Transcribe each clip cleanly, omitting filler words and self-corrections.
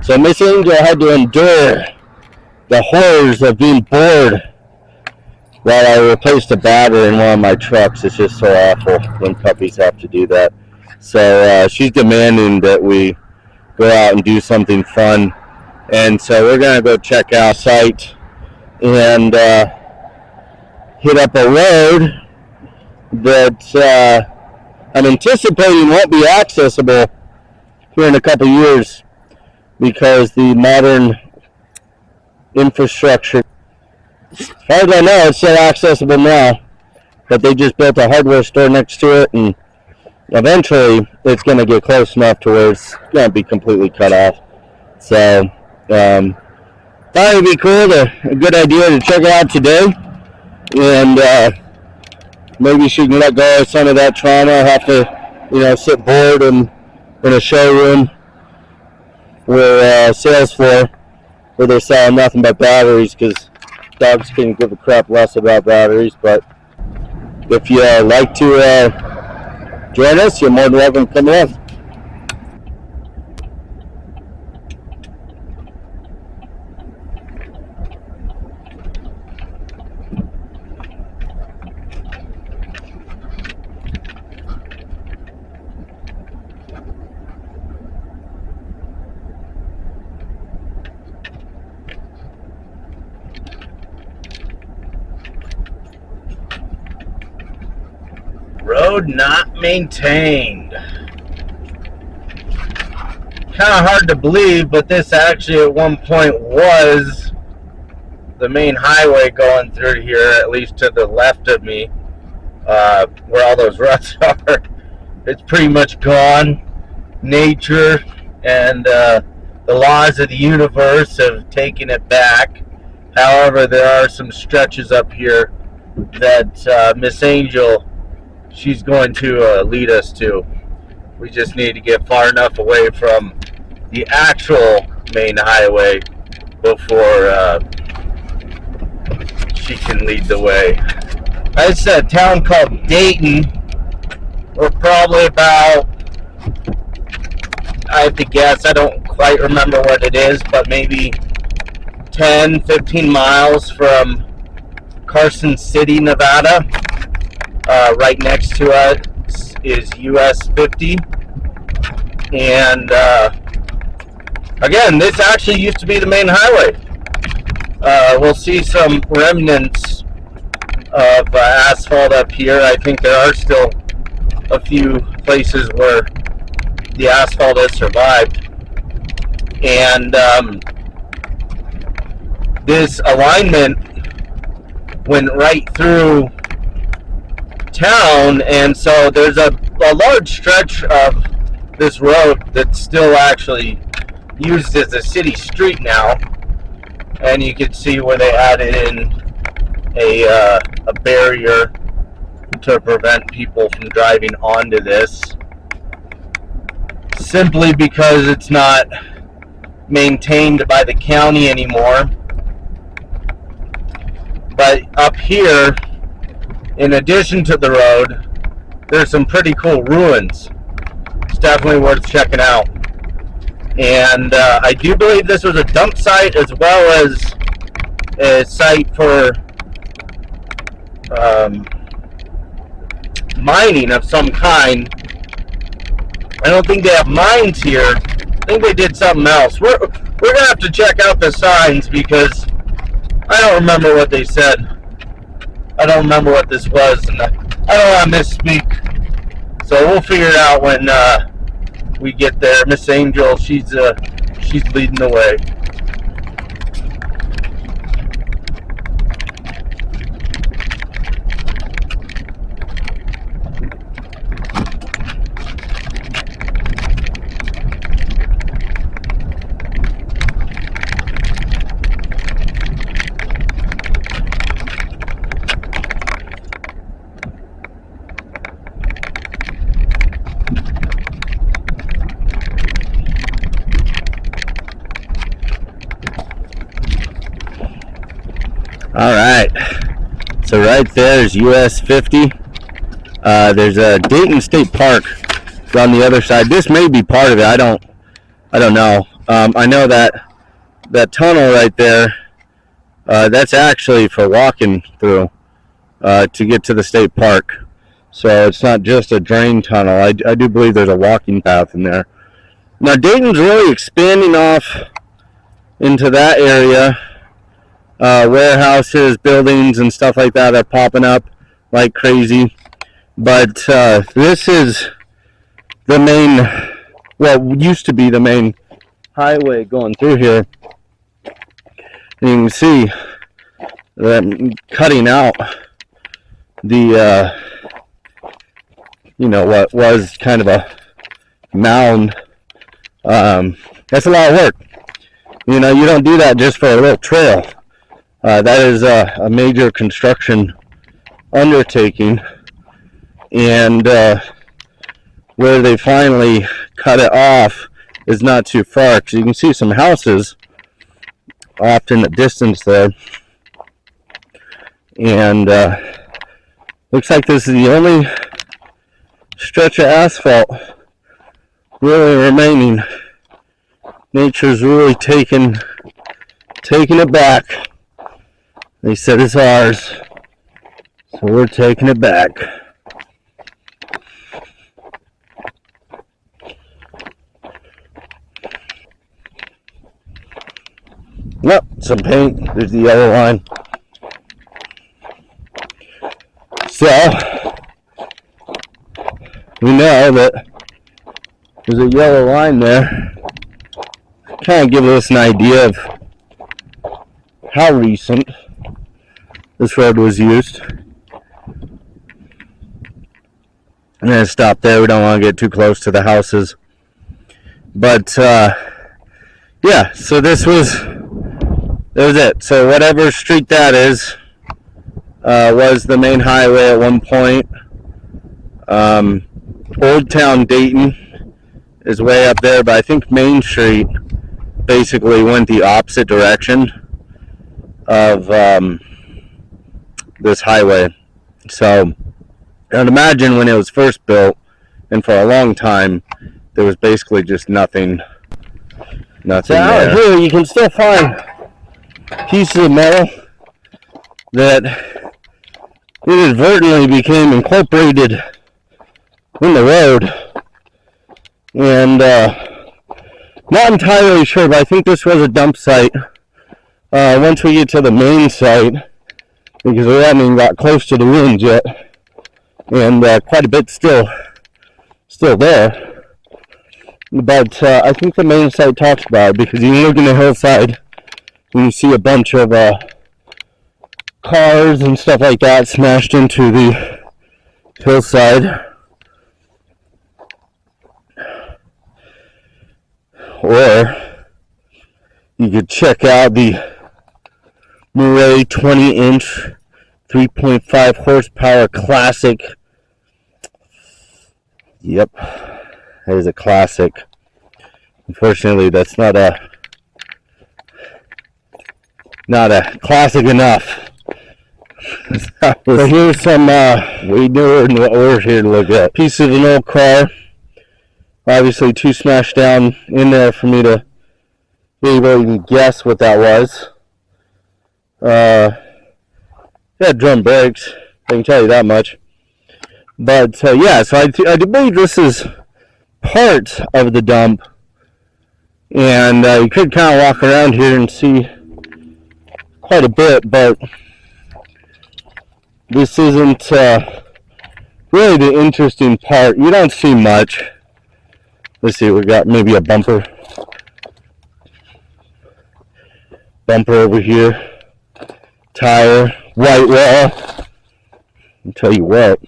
So Miss Angel had to endure the horrors of being bored while I replaced a battery in one of my trucks. It's just so awful when puppies have to do that. So she's demanding that we go out and do something fun. And so we're going to go check out a site and hit up a road that I'm anticipating won't be accessible here in a couple years because the modern infrastructure, as far as I know, it's still accessible now, but they just built a hardware store next to it, and eventually it's going to get close enough to where it's going to be completely cut off. So thought it would be cool, a good idea to check it out today, and maybe she can let go of some of that trauma, have to, sit bored in a showroom where sales floor where they're selling nothing but batteries, because dogs can give a crap less about batteries. But if you like to join us, you're more than welcome to come in. Road not maintained. Kind of hard to believe, but this actually at one point was the main highway going through here, at least to the left of me, where all those ruts are. It's pretty much gone. Nature and the laws of the universe have taken it back. However, there are some stretches up here that Miss Angel, she's going to lead us to. We just need to get far enough away from the actual main highway before she can lead the way. It's a town called Dayton. We're probably about, I have to guess, I don't quite remember what it is, but maybe 10, 15 miles from Carson City, Nevada. Right next to it is US 50, and again, this actually used to be the main highway. We'll see some remnants of asphalt up here. I think there are still a few places where the asphalt has survived, and this alignment went right through town, and so there's a large stretch of this road that's still actually used as a city street now, and you can see where they added in a barrier to prevent people from driving onto this, simply because it's not maintained by the county anymore. But up here, in addition to the road, there's some pretty cool ruins. It's definitely worth checking out. And I do believe this was a dump site as well as a site for mining of some kind. I don't think they have mines here. I think they did something else. We're gonna have to check out the signs because I don't remember what they said. I don't remember what this was, and I don't want to misspeak. So we'll figure it out when we get there. Miss Angel, she's leading the way. All right, so right there is US 50. There's a Dayton State Park on the other side. This may be part of it. I don't know. I know that tunnel right there, that's actually for walking through to get to the state park. So it's not just a drain tunnel. I do believe there's a walking path in there. Now Dayton's really expanding off into that area. Warehouses, buildings, and stuff like that are popping up like crazy. But this is the main, well, used to be the main highway going through here. And you can see that cutting out the, what was kind of a mound. That's a lot of work. You don't do that just for a little trail. That is a major construction undertaking. And where they finally cut it off is not too far, because you can see some houses off in the distance there. And looks like this is the only stretch of asphalt really remaining. Nature's really taking it back. They said it's ours, so we're taking it back. Yep, some paint. There's the yellow line. So, we know that there's a yellow line there. Kind of give us an idea of how recent this road was used. I'm going to stop there. We don't want to get too close to the houses. But, yeah, so that was it. So whatever street that is was the main highway at one point. Old Town Dayton is way up there, but I think Main Street basically went the opposite direction of this highway. So I'd imagine when it was first built, and for a long time, there was basically just nothing so out here you can still find pieces of metal that inadvertently became incorporated in the road. And not entirely sure, but I think this was a dump site. Once we get to the main site, because we haven't even got close to the ruins yet, and quite a bit still there. But I think the main site talks about it, because you look in the hillside and you see a bunch of cars and stuff like that smashed into the hillside. Or you could check out the Murray 20-inch 3.5 horsepower classic. Yep, that is a classic. Unfortunately, that's not a classic enough. But here's some way newer than what we're here to look at. Piece of an old car. Obviously too smashed down in there for me to be able to even guess what that was. Yeah, drum brakes, I can tell you that much. But yeah, so I do believe this is part of the dump. And you could kind of walk around here and see quite a bit, but this isn't really the interesting part. You don't see much. Let's see, we got maybe a bumper over here, tire, white wall. I'll tell you what,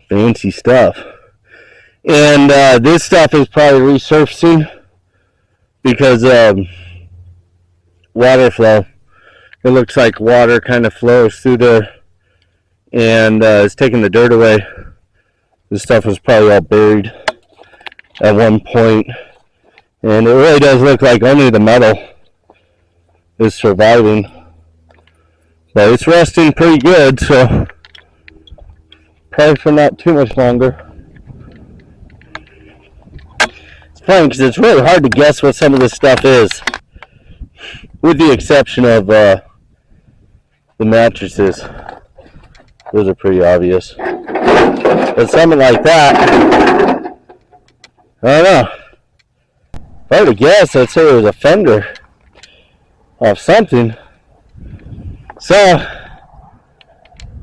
fancy stuff. And this stuff is probably resurfacing because water flow. It looks like water kind of flows through there, and it's taking the dirt away. This stuff was probably all buried at one point, and it really does look like only the metal is surviving, but it's rusting pretty good, so probably for not too much longer. It's Funny because it's really hard to guess what some of this stuff is, with the exception of the mattresses. Those are pretty obvious. But something like that, I don't know. If I were to guess, I'd say it was a fender of something. So,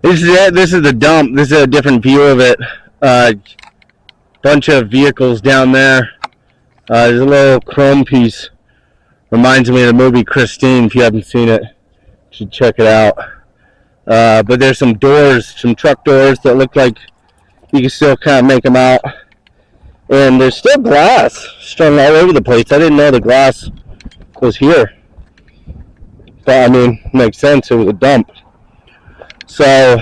this is the dump. This is a different view of it. Bunch of vehicles down there. There's a little chrome piece. Reminds me of the movie Christine. If you haven't seen it, you should check it out. But there's some doors, some truck doors that look like you can still kind of make them out. And there's still glass strung all over the place. I didn't know the glass was here. But, I mean, makes sense. It was a dump. So,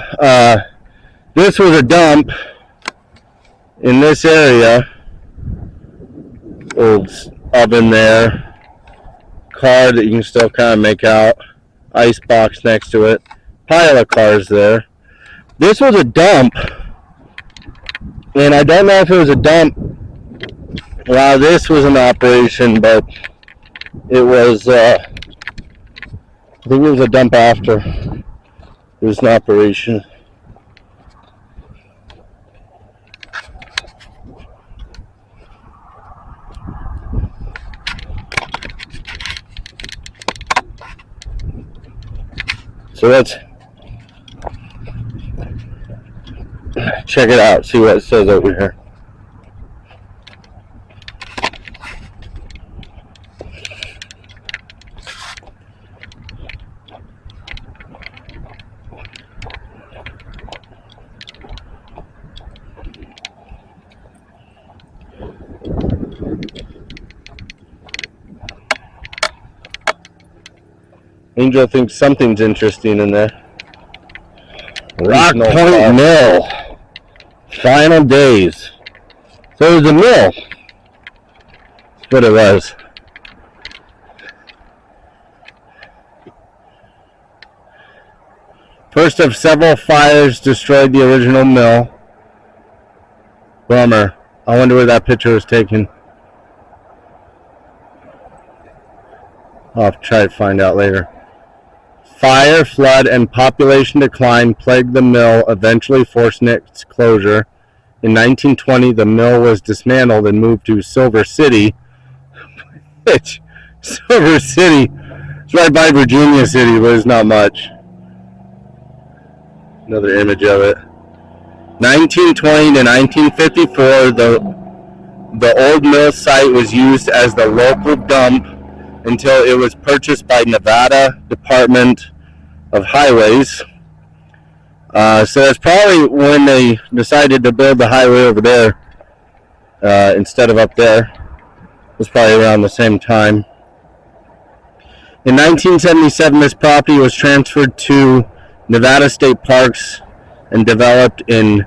this was a dump in this area. Old oven there. Car that you can still kind of make out. Ice box next to it. Pile of cars there. This was a dump. And I don't know if it was a dump while this was in operation, but it was, I think it was a dump after it was in operation. So let's check it out, see what it says over here. Angel thinks something's interesting in there. Rock Point Mill. Final days. So it was a mill. That's what it was. First of several fires destroyed the original mill. Bummer. I wonder where that picture was taken. I'll have to try to find out later. Fire, flood, and population decline plagued the mill, eventually forcing its closure. In 1920, the mill was dismantled and moved to Silver City. Which, Silver City, it's right by Virginia City, but it's not much. Another image of it. 1920 to 1954, the old mill site was used as the local dump until it was purchased by Nevada Department of Highways. So that's probably when they decided to build the highway over there instead of up there. It was probably around the same time. In 1977, this property was transferred to Nevada State Parks and developed in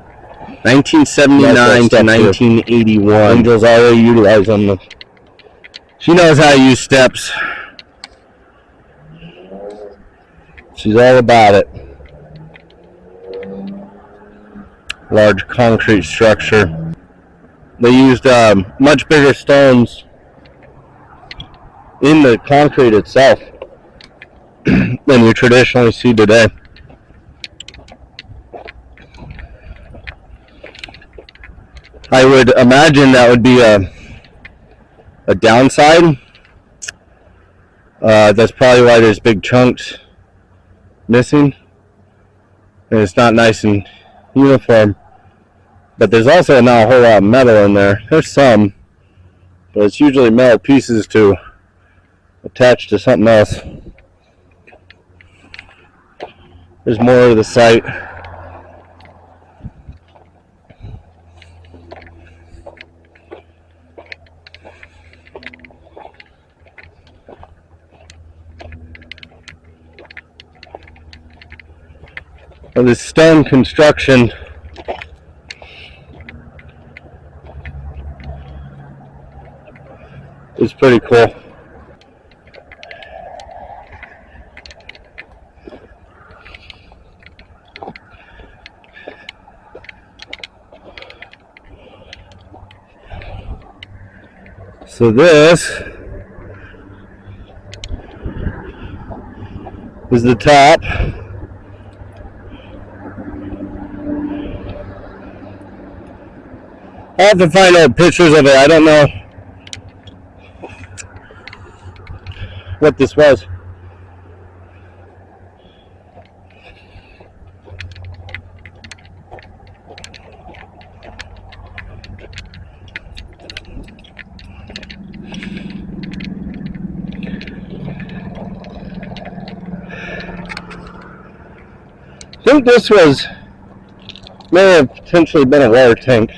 1979 to 1981. Angel's already utilizing them. She knows how to use steps. She's all about it. Large concrete structure. They used much bigger stones in the concrete itself than we traditionally see today. I would imagine that would be a downside. That's probably why there's big chunks missing, and it's not nice and uniform. But there's also not a whole lot of metal in there. There's some, but it's usually metal pieces to attach to something else. There's more of the site. Well, this stone construction is pretty cool. So this is the top. I have to find out pictures of it. I don't know what this was. I think this may have potentially been a water tank.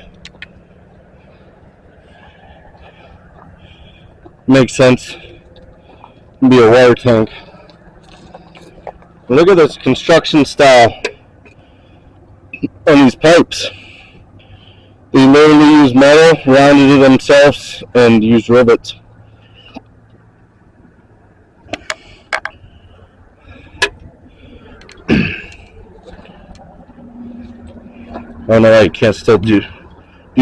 Makes sense. It'd be a water tank. Look at this construction style on these pipes. They literally use metal, rounded it themselves, and use rivets. I don't know why you can't still do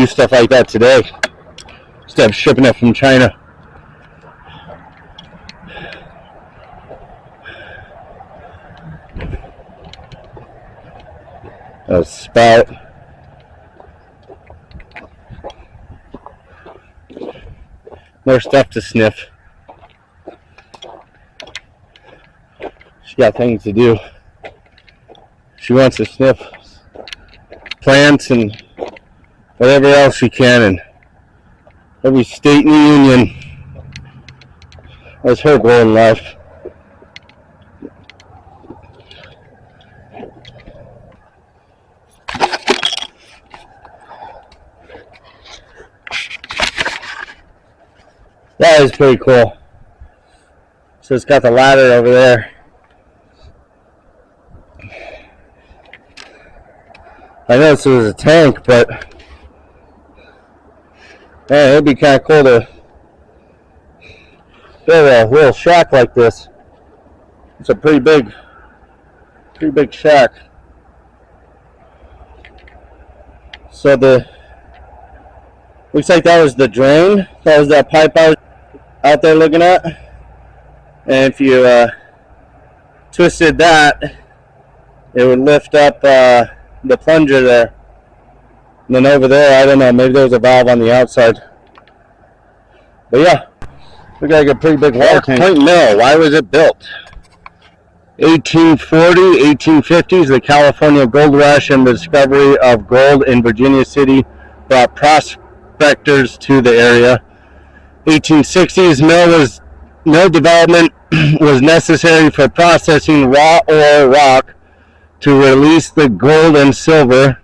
stuff like that today. Instead of shipping it from China. A spout. More stuff to sniff. She got things to do. She wants to sniff plants and whatever else she can in every state in the union. That's her goal in life. That is pretty cool. So it's got the ladder over there. I know this was a tank, but man, it'd be kind of cool to build a little shack like this. It's a pretty big shack. So looks like that was the drain. That was that pipe I was out there looking at. And if you twisted that, it would lift up the plunger there. And then over there, I don't know, maybe there was a valve on the outside. But yeah, looks like a pretty big water tank. Point Mill, why was it built? 1840, 1850s, the California Gold Rush and the discovery of gold in Virginia City brought prospectors to the area. 1860s, mill development was necessary for processing raw ore rock to release the gold and silver.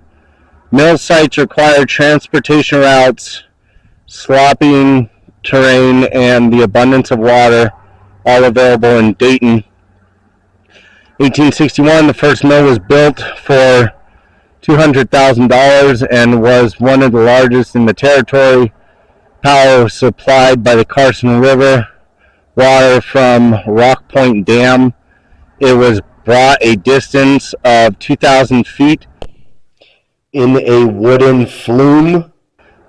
Mill sites required transportation routes, sloping terrain, and the abundance of water, all available in Dayton. 1861, the first mill was built for $200,000 and was one of the largest in the territory. Power was supplied by the Carson River, water from Rock Point Dam. It was brought a distance of 2,000 feet in a wooden flume.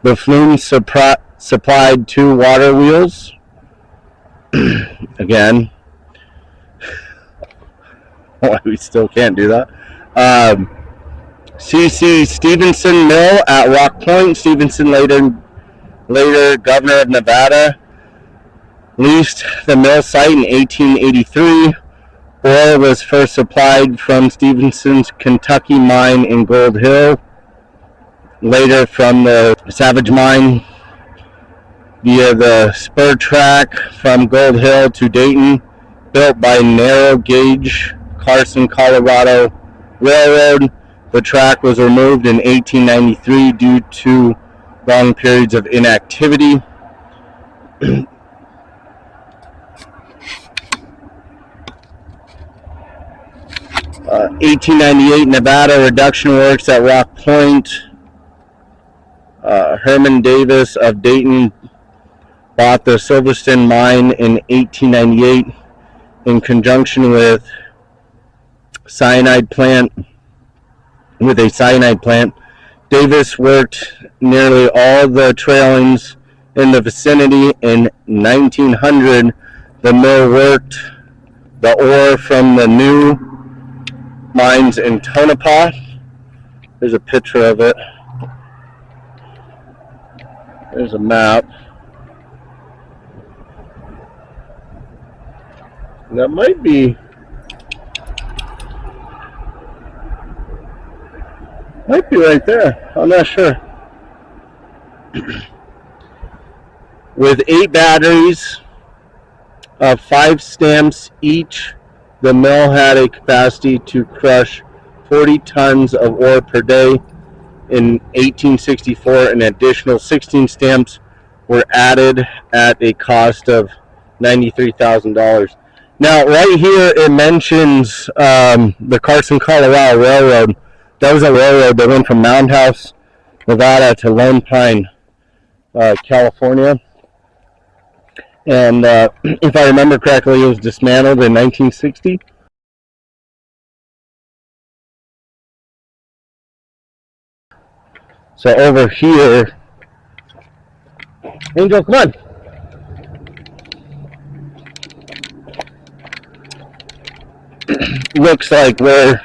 The flume supplied 2 water wheels. Again, why we still can't do that. C.C. Stevenson Mill at Rock Point. Stevenson, later governor of Nevada, leased the mill site in 1883. Oil was first supplied from Stevenson's Kentucky mine in Gold Hill, later from the Savage mine via the spur track from Gold Hill to Dayton, built by narrow gauge Carson, Colorado Railroad. The track was removed in 1893 due to long periods of inactivity. 1898, Nevada reduction works at Rock Point. Herman Davis of Dayton bought the Silverstone mine in 1898 in conjunction with a cyanide plant. Davis worked nearly all the trailings in the vicinity. In 1900, the mill worked the ore from the new mines in Tonopah. There's a picture of it. There's a map. That might be right there. I'm not sure. With 8 batteries of 5 stamps each, the mill had a capacity to crush 40 tons of ore per day. In 1864, an additional 16 stamps were added at a cost of $93,000. Now, right here, it mentions the Carson, Colorado Railroad. That was a railroad that went from Mound House, Nevada to Lone Pine, California. And if I remember correctly, it was dismantled in 1960. So over here, Angel, come on. Looks like where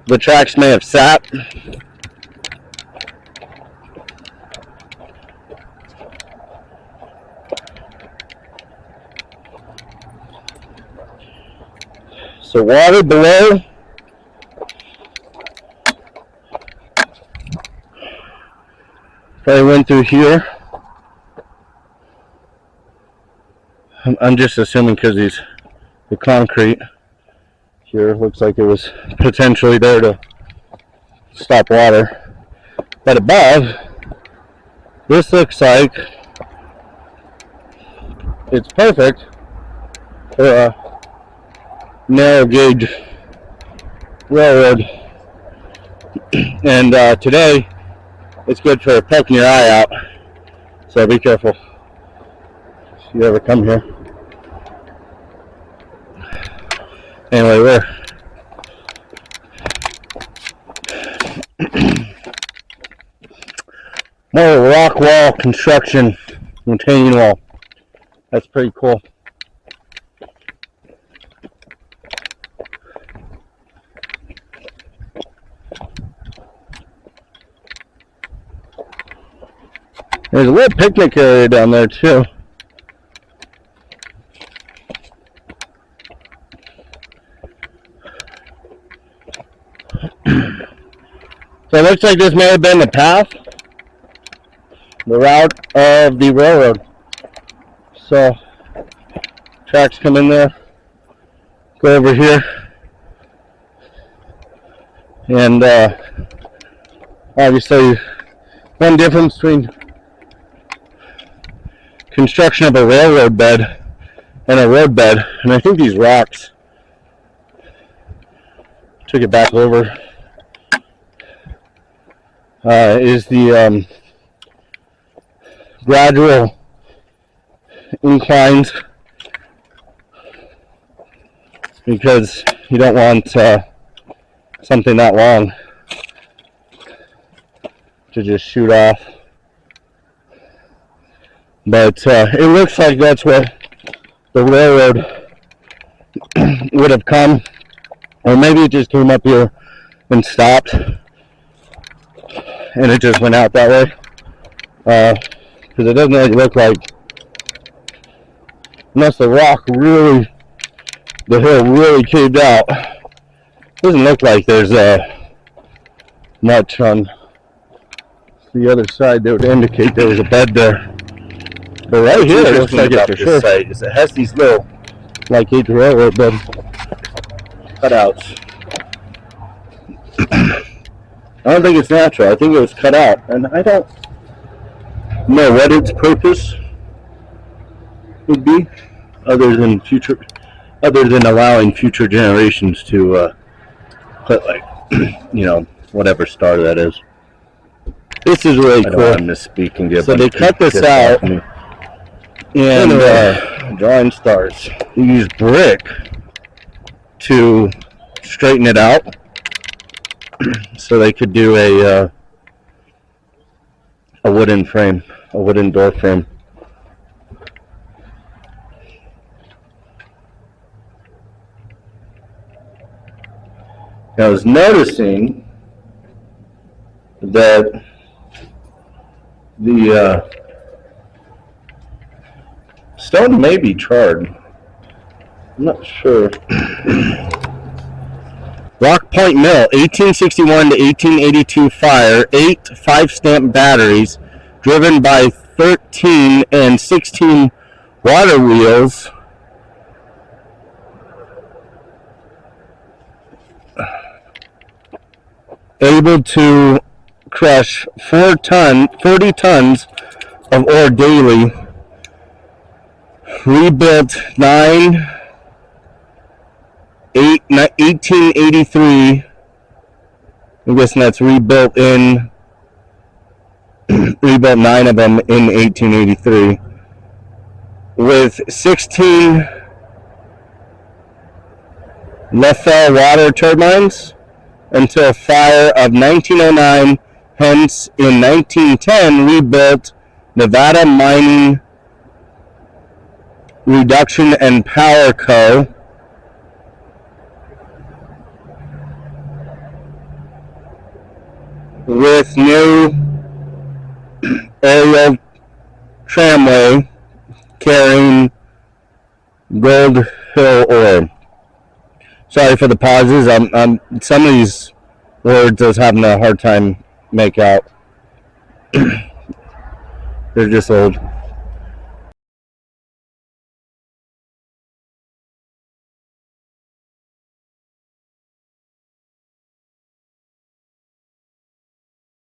the tracks may have sat. So water below. Probably went through here. I'm just assuming because the concrete here looks like it was potentially there to stop water. But above, this looks like it's perfect for a narrow gauge railroad. And today, it's good for poking your eye out. So be careful if you ever come here. Anyway, we're more rock wall construction, retaining wall. That's pretty cool. There's a little picnic area down there too. So it looks like this may have been the path, the route of the railroad. So tracks come in there, go over here, and obviously one difference between construction of a railroad bed and a road bed, and I think these rocks took it back over, is the gradual inclines, because you don't want something that long to just shoot off. But it looks like that's where the railroad would have come, or maybe it just came up here and stopped and it just went out that way, because it doesn't really look like, unless the rock really, the hill really caved out, doesn't look like there's much on the other side that would indicate there was a bed there. But right here, it looks like it for sure. Site is it has these little, like a railroad bed cutouts. I don't think it's natural. I think it was cut out, and I don't know what its purpose would be, other than allowing future generations to put, like, you know, whatever star that is. This is really cool. I'm misspeaking. So they cut this out, and drawing stars. They use brick to straighten it out, so they could do a wooden frame a wooden door frame. I was noticing that the stone may be charred. I'm not sure. Rock Point Mill, 1861 to 1882 fire, 8 5-stamp batteries driven by 13 and 16 water wheels able to crush 40 tons of ore daily. Rebuilt 1883. I'm guessing that's rebuilt 9 of them in 1883 with 16 Leffel water turbines until fire of 1909. Hence, in 1910, rebuilt Nevada Mining Reduction and Power Co. with new aerial tramway carrying Gold Hill ore. Sorry for the pauses. Some of these words I was having a hard time make out. They're just old.